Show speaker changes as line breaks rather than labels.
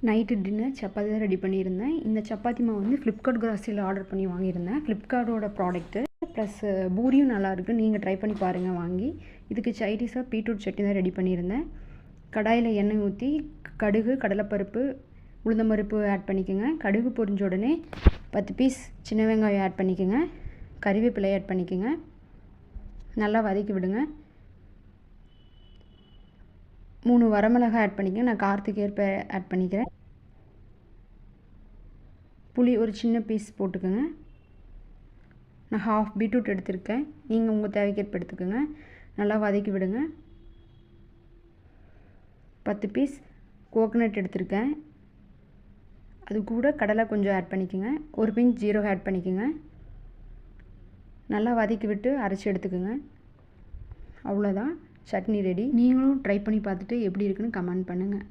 Night dinner chapati தான் ready பண்ணியிருந்தேன். இந்த சப்பாத்தி மாவு வந்து ஃப்ளிப்கார்ட் கிராசரியில் ஆர்டர் பண்ணி வாங்கியிருந்தேன். ஃப்ளிப்கார்ட்டோட ப்ராடக்ட்டு ப்ளஸ் பூரியும் நல்லாயிருக்கு. நீங்கள் ட்ரை பண்ணி பாருங்கள் வாங்கி. இதுக்கு சைடிஷாக பீட்ரூட் சட்னி தான் ரெடி பண்ணியிருந்தேன். கடாயில் எண்ணெய் ஊற்றி கடுகு, கடலைப்பருப்பு, உளுந்தம்பருப்பு ஆட் பண்ணிக்கோங்க. கடுகு பொரிஞ்ச உடனே 10 பீஸ் சின்ன வெங்காயம் ஆட் பண்ணிக்கோங்க. கறிவேப்பிலை ஆட் பண்ணிக்கோங்க. நல்லா வதக்கி விடுங்க. 3 வரமிளகாய் ஆட் பண்ணிக்கங்க. நான் காரத்துக்கு ஏற்ப ஆட் பண்ணிக்கிறேன். புளி ஒரு சின்ன பீஸ் போட்டுக்கோங்க. நான் ஹாஃப் பீட்ரூட் எடுத்திருக்கேன். நீங்கள் உங்கள் தேவைக்கேற்ப எடுத்துக்கோங்க. நல்லா வதக்கி விடுங்க. 10 பீஸ் கோகனட் எடுத்திருக்கேன். அது கூட கடலை கொஞ்சம் ஆட் பண்ணிக்கோங்க. ஒரு பிஞ்ச் ஜீரகம் ஆட் பண்ணிக்கோங்க. நல்லா வதக்கி விட்டு அரைச்சி எடுத்துக்கோங்க. அவ்வளோதான், சட்னி ரெடி. நீங்களும் ட்ரை பண்ணி பார்த்துட்டு எப்படி இருக்குன்னு கமெண்ட் பண்ணுங்கள்.